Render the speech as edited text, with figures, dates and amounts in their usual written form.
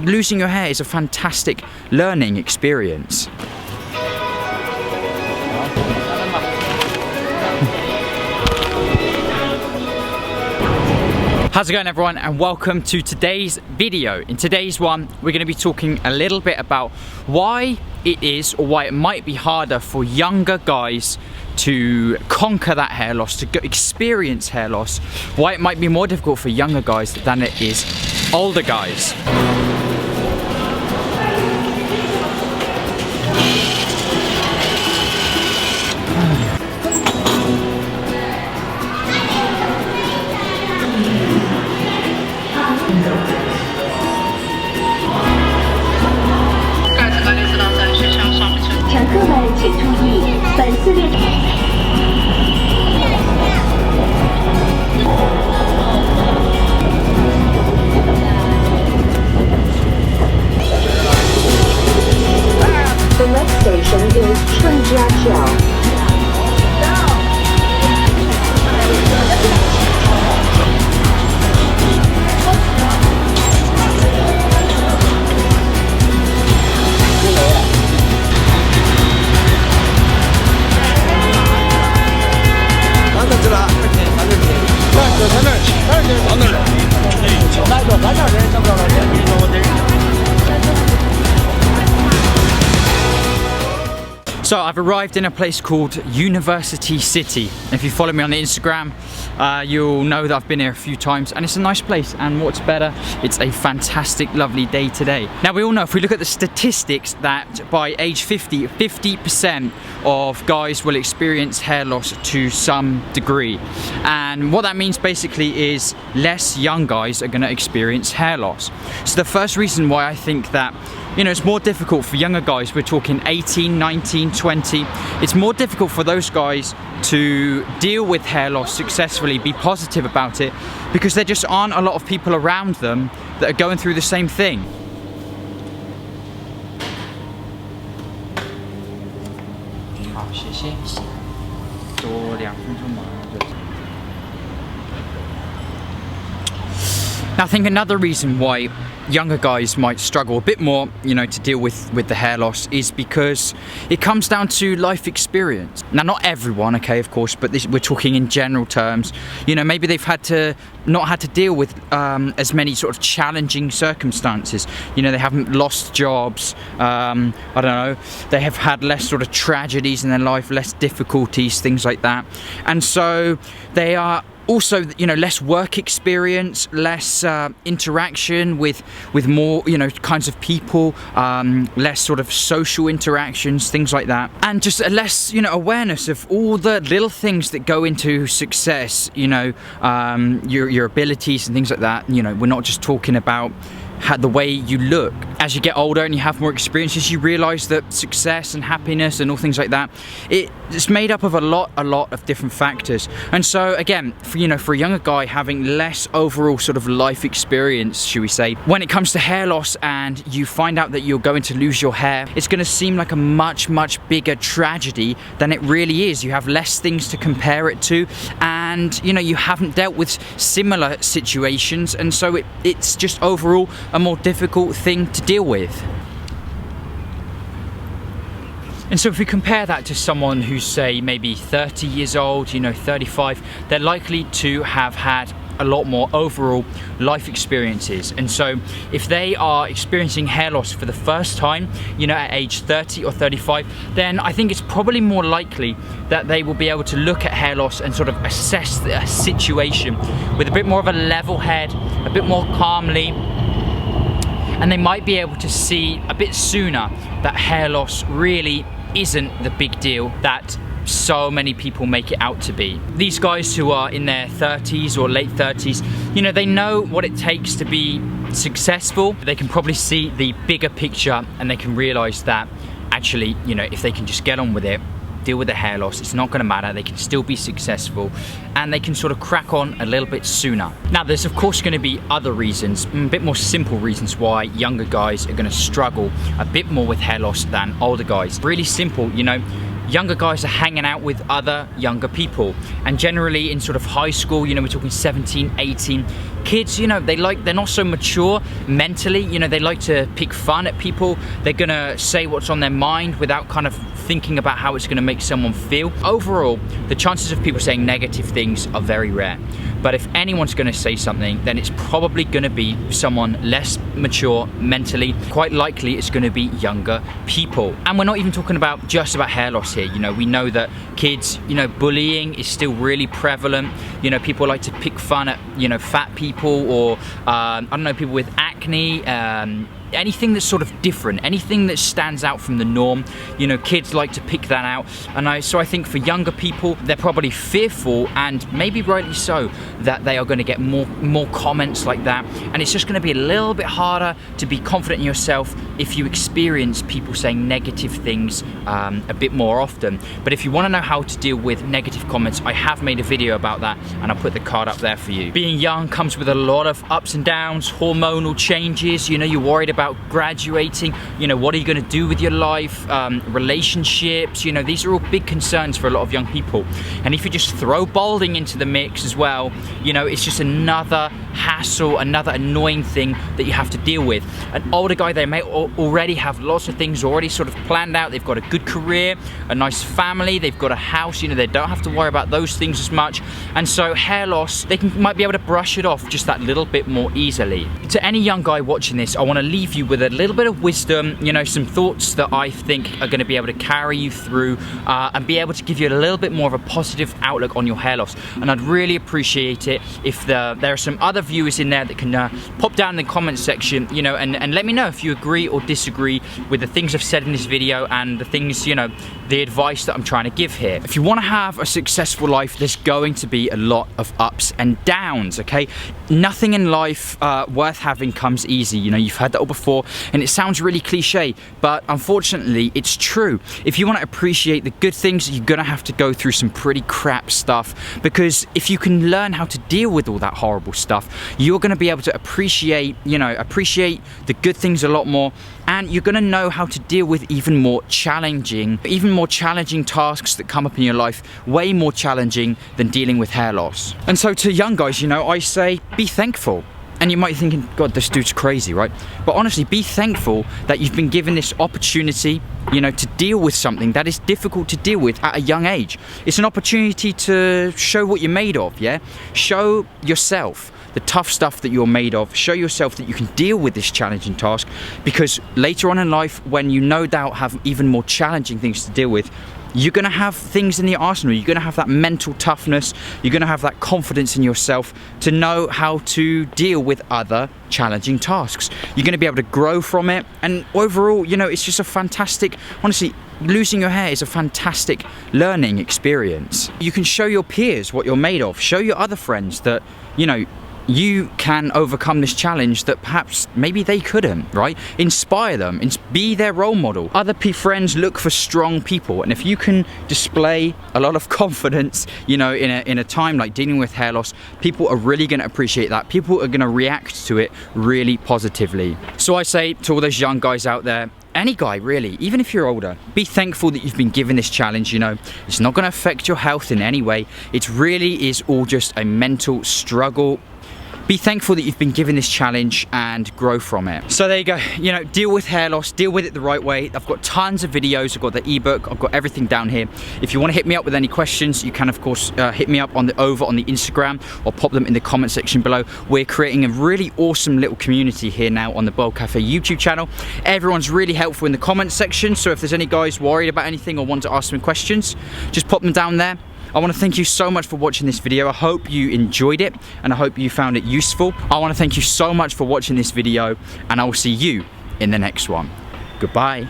losing your hair is a fantastic learning experience. How's it going, everyone, and welcome to today's video. In today's one, we're going to be talking a little bit about why it is, or why it might be harder for younger guys to conquer that hair loss, to experience hair loss, why it might be more difficult for younger guys than it is older guys. The next station is Chunjiaqiao. So I've arrived in a place called University City. If you follow me on the Instagram, you'll know that I've been here a few times, and it's a nice place, and what's better, it's a fantastic, lovely day today. Now, we all know, if we look at the statistics, that by age 50, 50% of guys will experience hair loss to some degree. And what that means basically is less young guys are gonna experience hair loss. So the first reason why I think that, you know, it's more difficult for younger guys, we're talking 18, 19, 20, it's more difficult for those guys to deal with hair loss successfully, be positive about it, because there just aren't a lot of people around them that are going through the same thing. Now, I think another reason why younger guys might struggle a bit more, you know, to deal with the hair loss is because it comes down to life experience. Now, not everyone, okay, of course, but we're talking in general terms. You know, maybe they've not had to deal with as many sort of challenging circumstances. You know, they haven't lost jobs, I don't know, they have had less sort of tragedies in their life, less difficulties, things like that. And so they are also, you know, less work experience, less interaction with more, you know, kinds of people, less sort of social interactions, things like that, and just a less, you know, awareness of all the little things that go into success, you know, your abilities and things like that. You know, we're not just talking about the way you look. As you get older and you have more experiences, you realize that success and happiness and all things like that, it's made up of a lot of different factors. And so again, for a younger guy having less overall sort of life experience, should we say, when it comes to hair loss and you find out that you're going to lose your hair, it's going to seem like a much bigger tragedy than it really is. You have less things to compare it to, and you know, you haven't dealt with similar situations, and so it's just overall a more difficult thing to deal with. And so if we compare that to someone who's, say, maybe 30 years old, you know, 35, they're likely to have had a lot more overall life experiences. And so if they are experiencing hair loss for the first time, you know, at age 30 or 35, then I think it's probably more likely that they will be able to look at hair loss and sort of assess the situation with a bit more of a level head, a bit more calmly, and they might be able to see a bit sooner that hair loss really isn't the big deal that so many people make it out to be. These guys who are in their 30s or late 30s, you know, they know what it takes to be successful. They can probably see the bigger picture, and they can realize that actually, you know, if they can just get on with it, deal with the hair loss, it's not going to matter, they can still be successful, and they can sort of crack on a little bit sooner. Now, there's of course going to be other reasons, a bit more simple reasons why younger guys are going to struggle a bit more with hair loss than older guys. Really simple, you know, younger guys are hanging out with other younger people. And generally in sort of high school, you know, we're talking 17, 18, kids, you know, they're not so mature mentally, you know, they like to pick fun at people. They're gonna say what's on their mind without kind of thinking about how it's gonna make someone feel. Overall, the chances of people saying negative things are very rare. But if anyone's gonna say something, then it's probably gonna be someone less mature mentally. Quite likely it's gonna be younger people. And we're not even talking about just about hair loss here. You know, we know that kids, you know, bullying is still really prevalent. You know, people like to pick fun at, you know, fat people or, I don't know, people with acne, anything that's sort of different, anything that stands out from the norm, you know, kids like to pick that out. And so I think for younger people, they're probably fearful, and maybe rightly so, that they are going to get more comments like that. And it's just going to be a little bit harder to be confident in yourself if you experience people saying negative things a bit more often. But if you want to know how to deal with negative comments, I have made a video about that, and I'll put the card up there for you. Being young comes with a lot of ups and downs, hormonal changes. You know, you're worried about graduating, you know, what are you going to do with your life, relationships, you know, these are all big concerns for a lot of young people. And if you just throw balding into the mix as well, you know, it's just another hassle, another annoying thing that you have to deal with. An older guy, they may already have lots of things already sort of planned out. They've got a good career, a nice family, they've got a house, you know, they don't have to worry about those things as much. And so hair loss, might be able to brush it off just that little bit more easily. To any young guy watching this, I want to leave you with a little bit of wisdom, you know, some thoughts that I think are going to be able to carry you through and be able to give you a little bit more of a positive outlook on your hair loss. And I'd really appreciate it if there are some other viewers in there that can pop down in the comments section, you know, and let me know if you agree or disagree with the things I've said in this video and the things, you know, the advice that I'm trying to give here. If you want to have a successful life, there's going to be a lot of ups and downs, okay? Nothing in life worth having comes easy. You know, you've heard that all before, and it sounds really cliche, but unfortunately it's true. If you want to appreciate the good things, you're gonna have to go through some pretty crap stuff, because if you can learn how to deal with all that horrible stuff, you're gonna be able to appreciate, you know, appreciate the good things a lot more, and you're gonna know how to deal with even more challenging tasks that come up in your life, way more challenging than dealing with hair loss. And so to young guys, you know, I say be thankful. And you might be thinking, God, this dude's crazy, right? But honestly, be thankful that you've been given this opportunity, you know, to deal with something that is difficult to deal with at a young age. It's an opportunity to show what you're made of, yeah? Show yourself the tough stuff that you're made of. Show yourself that you can deal with this challenging task, because later on in life, when you no doubt have even more challenging things to deal with, you're gonna have things in the arsenal. You're gonna have that mental toughness. You're gonna have that confidence in yourself to know how to deal with other challenging tasks. You're gonna be able to grow from it. And overall, you know, it's just a fantastic, honestly, losing your hair is a fantastic learning experience. You can show your peers what you're made of. Show your other friends that, you know, you can overcome this challenge that perhaps maybe they couldn't, right? Inspire them, be their role model. Other friends look for strong people, and if you can display a lot of confidence, you know, in a time like dealing with hair loss, people are really going to appreciate that. People are going to react to it really positively. So I say to all those young guys out there, any guy really, even if you're older, be thankful that you've been given this challenge. You know, it's not going to affect your health in any way. It really is all just a mental struggle. Be thankful that you've been given this challenge and grow from it. So there you go, you know, deal with hair loss, deal with it the right way. I've got tons of videos, I've got the ebook, I've got everything down here. If you want to hit me up with any questions, you can of course hit me up over on the Instagram, or pop them in the comment section below. We're creating a really awesome little community here now on the Bald Cafe YouTube channel. Everyone's really helpful in the comment section, so if there's any guys worried about anything or want to ask some questions, just pop them down there. I want to thank you so much for watching this video. I hope you enjoyed it, and I hope you found it useful. I want to thank you so much for watching this video, and I will see you in the next one. Goodbye.